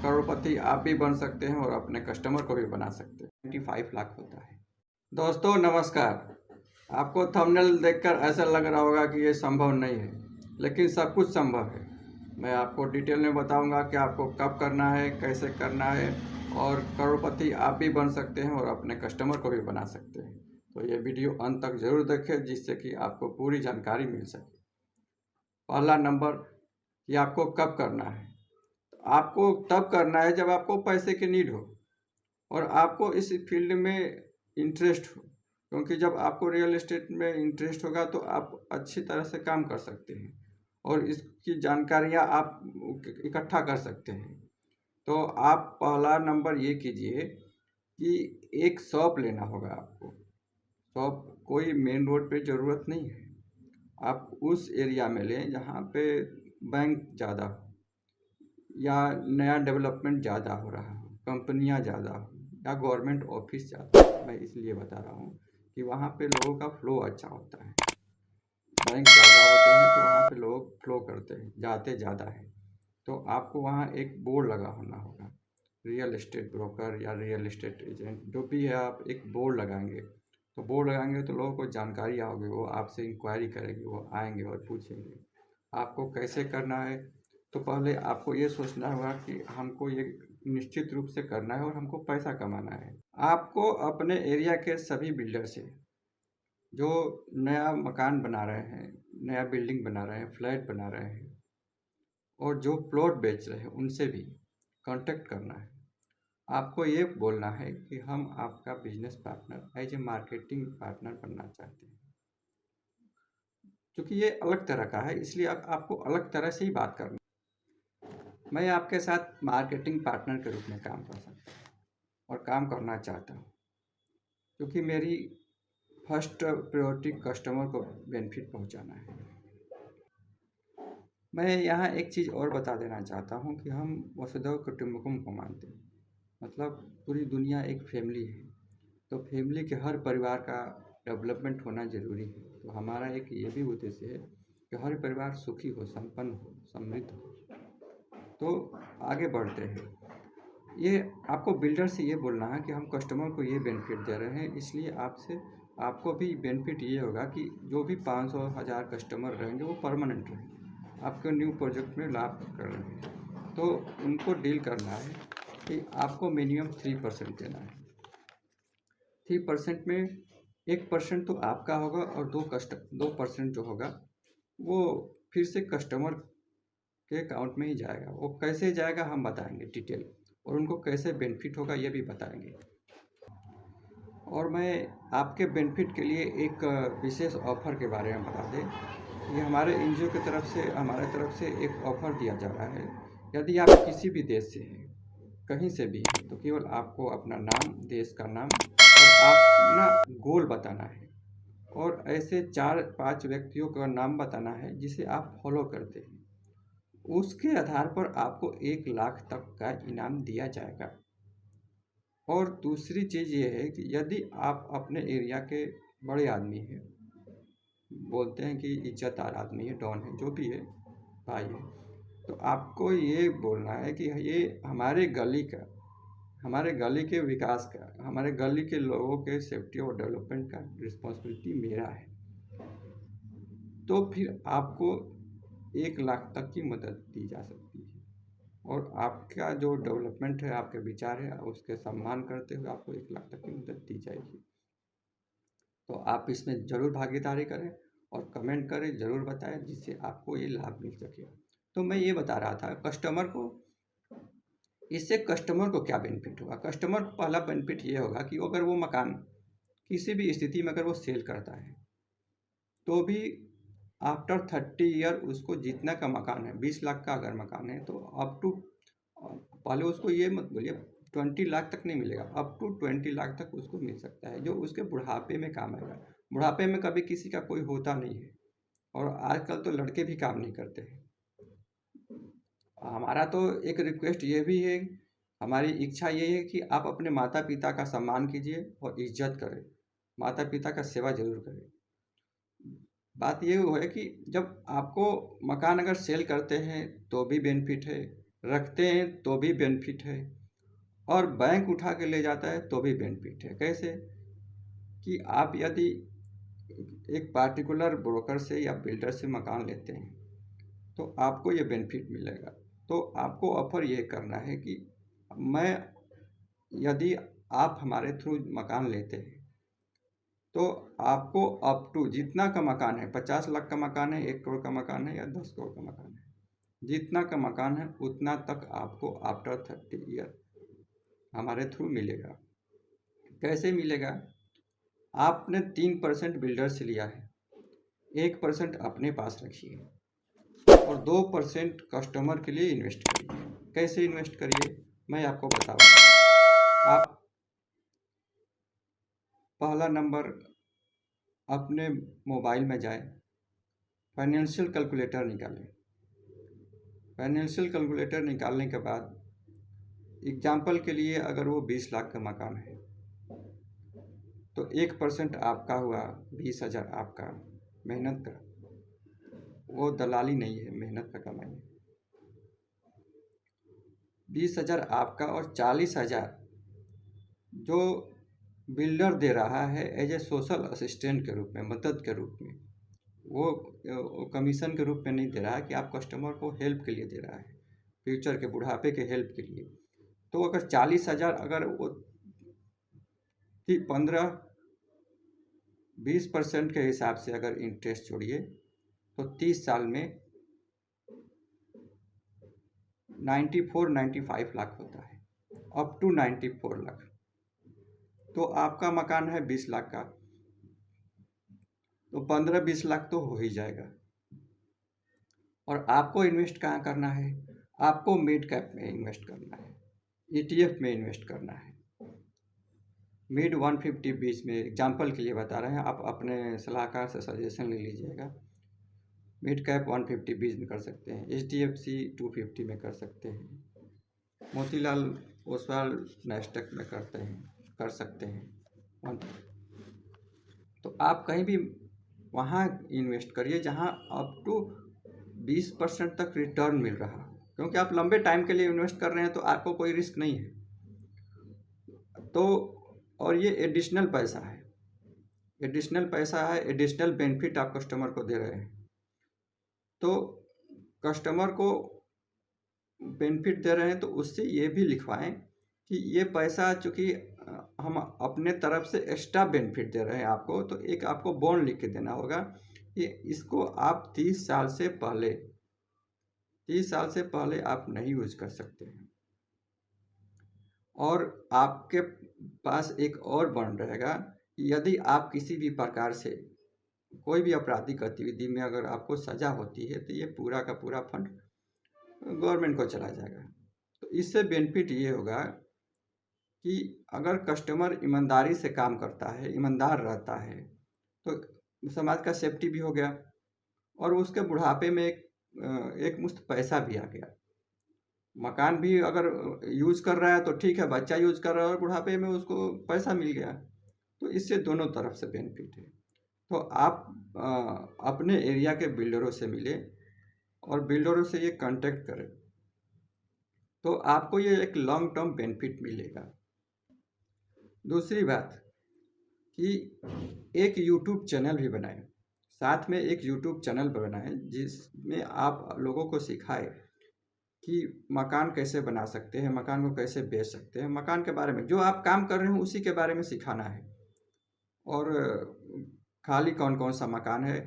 करोड़पति आप भी बन सकते हैं और अपने कस्टमर को भी बना सकते हैं। 25 लाख होता है। दोस्तों नमस्कार। आपको थंबनेल देखकर ऐसा लग रहा होगा कि ये संभव नहीं है, लेकिन सब कुछ संभव है। मैं आपको डिटेल में बताऊंगा कि आपको कब करना है, कैसे करना है, और करोड़पति आप भी बन सकते हैं और अपने कस्टमर को भी बना सकते हैं। तो ये वीडियो अंत तक जरूर देखें, जिससे कि आपको पूरी जानकारी मिल सके। पहला नंबर कि आपको कब करना है। आपको तब करना है जब आपको पैसे की नीड हो और आपको इस फील्ड में इंटरेस्ट हो, क्योंकि जब आपको रियल एस्टेट में इंटरेस्ट होगा तो आप अच्छी तरह से काम कर सकते हैं और इसकी जानकारियाँ आप इकट्ठा कर सकते हैं। तो आप पहला नंबर ये कीजिए कि एक शॉप लेना होगा आपको। शॉप कोई मेन रोड पे ज़रूरत नहीं है। आप उस एरिया में लें जहाँ पे बैंक ज़्यादा हो या नया डेवलपमेंट ज़्यादा हो रहा हो, कंपनियां ज़्यादा हो या गवर्नमेंट ऑफिस ज़्यादा हो। मैं इसलिए बता रहा हूँ कि वहाँ पे लोगों का फ्लो अच्छा होता है। बैंक ज़्यादा होते हैं तो वहाँ पे लोग फ्लो करते हैं, जाते ज़्यादा है। तो आपको वहाँ एक बोर्ड लगा होना होगा। रियल एस्टेट ब्रोकर या रियल एस्टेट एजेंट जो भी है, आप एक बोर्ड लगाएंगे। तो बोर्ड लगाएंगे तो लोगों को जानकारी होगी, वो आपसे इंक्वायरी करेंगे, वो आएंगे और पूछेंगे आपको कैसे करना है। तो पहले आपको ये सोचना होगा कि हमको ये निश्चित रूप से करना है और हमको पैसा कमाना है। आपको अपने एरिया के सभी बिल्डर से, जो नया मकान बना रहे हैं, नया बिल्डिंग बना रहे हैं, फ्लैट बना रहे हैं और जो प्लॉट बेच रहे हैं, उनसे भी कांटेक्ट करना है। आपको ये बोलना है कि हम आपका business partner as a marketing partner बनना चाहते हैं। क्योंकि ये अलग तरह का है, इसलिए आपको अलग तरह से ही बात करना। मैं आपके साथ मार्केटिंग पार्टनर के रूप में काम कर सकता हूँ और काम करना चाहता हूँ, क्योंकि मेरी फर्स्ट प्रायोरिटी कस्टमर को बेनिफिट पहुँचाना है। मैं यहाँ एक चीज़ और बता देना चाहता हूँ कि हम वसुधैव कुटुंबकम को मानते हैं। मतलब पूरी दुनिया एक फैमिली है, तो फैमिली के हर परिवार का डेवलपमेंट होना ज़रूरी है। तो हमारा एक ये भी उद्देश्य है कि हर परिवार सुखी हो, संपन्न हो, समृद्ध हो। तो आगे बढ़ते हैं। ये आपको बिल्डर से ये बोलना है कि हम कस्टमर को ये बेनिफिट दे रहे हैं, इसलिए आपको भी बेनिफिट ये होगा कि जो भी 500,000 कस्टमर रहेंगे वो परमानेंट रहेंगे, आपके न्यू प्रोजेक्ट में लाभ कर रहे हैं। तो उनको डील करना है कि आपको मिनिमम 3% देना है। 3% में 1% तो आपका होगा और 2% जो होगा वो फिर से कस्टमर के अकाउंट में ही जाएगा। वो कैसे जाएगा हम बताएंगे डिटेल, और उनको कैसे बेनिफिट होगा ये भी बताएंगे। और मैं आपके बेनिफिट के लिए एक विशेष ऑफ़र के बारे में बता दें। ये हमारे एनजीओ की तरफ से, हमारे तरफ से एक ऑफ़र दिया जा रहा है। यदि आप किसी भी देश से हैं, कहीं से भी हैं, तो केवल आपको अपना नाम, देश का नाम और अपना गोल बताना है और ऐसे 4-5 व्यक्तियों का नाम बताना है जिसे आप फॉलो करते हैं। उसके आधार पर आपको 1 लाख तक का इनाम दिया जाएगा। और दूसरी चीज़ ये है कि यदि आप अपने एरिया के बड़े आदमी हैं, बोलते हैं कि इज्जतदार आदमी है, डॉन है, जो भी है, भाई है, तो आपको ये बोलना है कि ये हमारे गली का, हमारे गली के विकास का, हमारे गली के लोगों के सेफ्टी और डेवलपमेंट का रिस्पॉन्सिबिलिटी मेरा है। तो फिर आपको 1 लाख तक की मदद दी जा सकती है और आपका जो डेवलपमेंट है, आपके विचार है, उसके सम्मान करते हुए आपको 1 लाख तक की मदद दी जाएगी। तो आप इसमें ज़रूर भागीदारी करें और कमेंट करें, ज़रूर बताएं, जिससे आपको ये लाभ मिल सके। तो मैं ये बता रहा था कस्टमर को, इससे कस्टमर को क्या बेनिफिट होगा। कस्टमर को पहला बेनिफिट ये होगा कि अगर वो मकान किसी भी स्थिति में अगर वो सेल करता है तो भी आफ्टर 30 ईयर उसको जितना का मकान है, 20 लाख का अगर मकान है तो अप टू, पहले उसको ये मत बोलिए 20 लाख तक नहीं मिलेगा, अप टू 20 लाख तक उसको मिल सकता है, जो उसके बुढ़ापे में काम आएगा। बुढ़ापे में कभी किसी का कोई होता नहीं है और आजकल तो लड़के भी काम नहीं करते हैं। हमारा तो एक रिक्वेस्ट ये भी है, हमारी इच्छा ये है कि आप अपने माता पिता का सम्मान कीजिए और इज्जत करें, माता पिता का सेवा जरूर करें। बात ये है कि जब आपको मकान अगर सेल करते हैं तो भी बेनिफिट है, रखते हैं तो भी बेनिफिट है, और बैंक उठा के ले जाता है तो भी बेनिफिट है। कैसे कि आप यदि एक पार्टिकुलर ब्रोकर से या बिल्डर से मकान लेते हैं तो आपको ये बेनिफिट मिलेगा। तो आपको ऑफर ये करना है कि मैं यदि आप हमारे थ्रू मकान लेते हैं तो आपको अप टू जितना का मकान है, 50 लाख का मकान है, 1 करोड़ का मकान है या 10 करोड़ का मकान है, जितना का मकान है उतना तक आपको आफ्टर 30 ईयर हमारे थ्रू मिलेगा। कैसे मिलेगा? आपने 3% बिल्डर से लिया है, 1% अपने पास रखिए और 2% कस्टमर के लिए इन्वेस्ट करिए। कैसे इन्वेस्ट करिए मैं आपको बताऊंगा। आप पहला नंबर अपने मोबाइल में जाए, फाइनेंशियल कैलकुलेटर निकालें। फाइनेंशियल कैलकुलेटर निकालने के बाद एग्जाम्पल के लिए अगर वो 20 लाख का मकान है तो 1% आपका हुआ 20,000 आपका मेहनत का, वो दलाली नहीं है, मेहनत का कमाई है। 20,000 आपका और 40,000 जो बिल्डर दे रहा है एज ए सोशल असिस्टेंट के रूप में, मदद के रूप में। वो कमीशन के रूप में नहीं दे रहा है कि आप कस्टमर को हेल्प के लिए दे रहा है, फ्यूचर के बुढ़ापे के हेल्प के लिए। तो अगर 40,000 अगर वो 15-20% के हिसाब से अगर इंटरेस्ट छोड़िए तो 30 साल में 94-95 लाख होता है, अप टू 94 लाख। तो आपका मकान है 20 लाख का, तो 15-20 लाख तो हो ही जाएगा। और आपको इन्वेस्ट कहाँ करना है? आपको मिड कैप में इन्वेस्ट करना है, ETF में इन्वेस्ट करना है। मिड 150 बीच में, एग्जाम्पल के लिए बता रहे हैं, आप अपने सलाहकार से सजेशन ले लीजिएगा। मिड कैप 150 बीच में कर सकते हैं, HDFC 250 में कर सकते हैं, मोतीलाल ओसवाल नेस्टेक में कर सकते हैं। तो आप कहीं भी वहाँ इन्वेस्ट करिए जहाँ अप टू 20% तक रिटर्न मिल रहा हो, क्योंकि आप लंबे टाइम के लिए इन्वेस्ट कर रहे हैं तो आपको कोई रिस्क नहीं है। तो और ये एडिशनल पैसा है, एडिशनल बेनिफिट आप कस्टमर को दे रहे हैं। तो कस्टमर को बेनिफिट दे रहे हैं तो उससे ये भी लिखवाएं कि ये पैसा चूँकि हम अपने तरफ से एक्स्ट्रा बेनिफिट दे रहे हैं आपको, तो एक आपको बॉन्ड लिख के देना होगा कि इसको आप 30 साल से पहले आप नहीं यूज कर सकते हैं। और आपके पास एक और बॉन्ड रहेगा कि यदि आप किसी भी प्रकार से कोई भी आपराधिक गतिविधि में अगर आपको सजा होती है तो ये पूरा का पूरा फंड गवर्नमेंट को चला जाएगा। तो इससे बेनिफिट ये होगा कि अगर कस्टमर ईमानदारी से काम करता है, ईमानदार रहता है, तो समाज का सेफ्टी भी हो गया और उसके बुढ़ापे में एक मुश्त पैसा भी आ गया। मकान भी अगर यूज कर रहा है तो ठीक है, बच्चा यूज कर रहा है और बुढ़ापे में उसको पैसा मिल गया, तो इससे दोनों तरफ से बेनिफिट है। तो आप अपने एरिया के बिल्डरों से मिले और बिल्डरों से ये कांटेक्ट करें तो आपको ये एक लॉन्ग टर्म बेनिफिट मिलेगा। दूसरी बात कि एक यूट्यूब चैनल भी बनाएं, साथ में एक यूट्यूब चैनल बनाएं जिसमें आप लोगों को सिखाएं कि मकान कैसे बना सकते हैं, मकान को कैसे बेच सकते हैं, मकान के बारे में जो आप काम कर रहे हो उसी के बारे में सिखाना है। और खाली कौन कौन सा मकान है,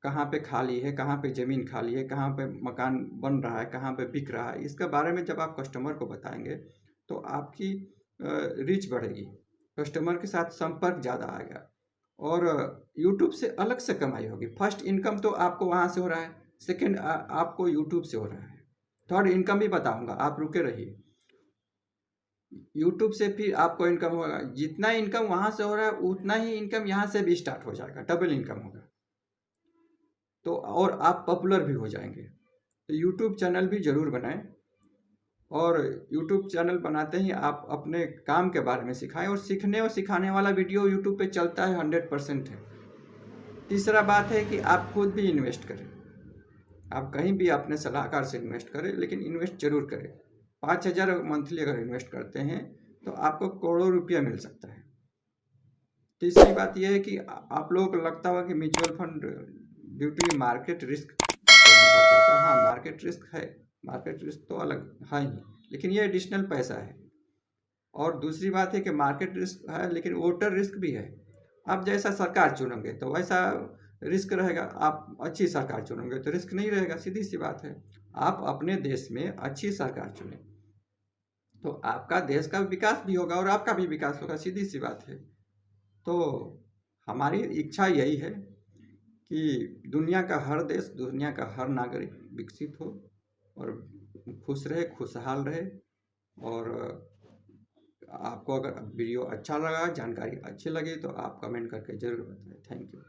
कहाँ पे खाली है, कहाँ पे ज़मीन खाली है, कहाँ पे मकान बन रहा है, कहाँ पे बिक रहा है, इसके बारे में जब आप कस्टमर को बताएंगे तो आपकी रीच बढ़ेगी, कस्टमर के साथ संपर्क ज़्यादा आएगा और यूट्यूब से अलग से कमाई होगी। फर्स्ट इनकम तो आपको वहाँ से हो रहा है, सेकेंड आपको यूट्यूब से हो रहा है, थर्ड इनकम भी बताऊँगा, आप रुके रहिए। यूट्यूब से फिर आपको इनकम होगा, जितना इनकम वहाँ से हो रहा है उतना ही इनकम यहाँ से भी स्टार्ट हो जाएगा, डबल इनकम होगा। तो और आप पॉपुलर भी हो जाएंगे। तो यूट्यूब चैनल भी ज़रूर बनाएं और यूट्यूब चैनल बनाते ही आप अपने काम के बारे में सिखाएं और सीखने और सिखाने वाला वीडियो यूट्यूब पे चलता है, 100% है। तीसरा बात है कि आप खुद भी इन्वेस्ट करें, आप कहीं भी अपने सलाहकार से इन्वेस्ट करें, लेकिन इन्वेस्ट जरूर करें। 5,000 मंथली अगर इन्वेस्ट करते हैं तो आपको करोड़ों रुपया मिल सकता है। तीसरी बात यह है कि आप लोगों को लगता होगा कि mutual fund due to market risk करता है। हाँ, मार्केट रिस्क है, मार्केट रिस्क तो अलग है ही, लेकिन ये एडिशनल पैसा है। और दूसरी बात है कि मार्केट रिस्क है लेकिन वोटर रिस्क भी है। आप जैसा सरकार चुनेंगे तो वैसा रिस्क रहेगा, आप अच्छी सरकार चुनेंगे तो रिस्क नहीं रहेगा, सीधी सी बात है। आप अपने देश में अच्छी सरकार चुनें तो आपका देश का विकास भी होगा और आपका भी विकास होगा, सीधी सी बात है। तो हमारी इच्छा यही है कि दुनिया का हर देश, दुनिया का हर नागरिक विकसित हो और खुश रहे, खुशहाल रहे। और आपको अगर वीडियो अच्छा लगा, जानकारी अच्छी लगी तो आप कमेंट करके ज़रूर बताएं। Thank you.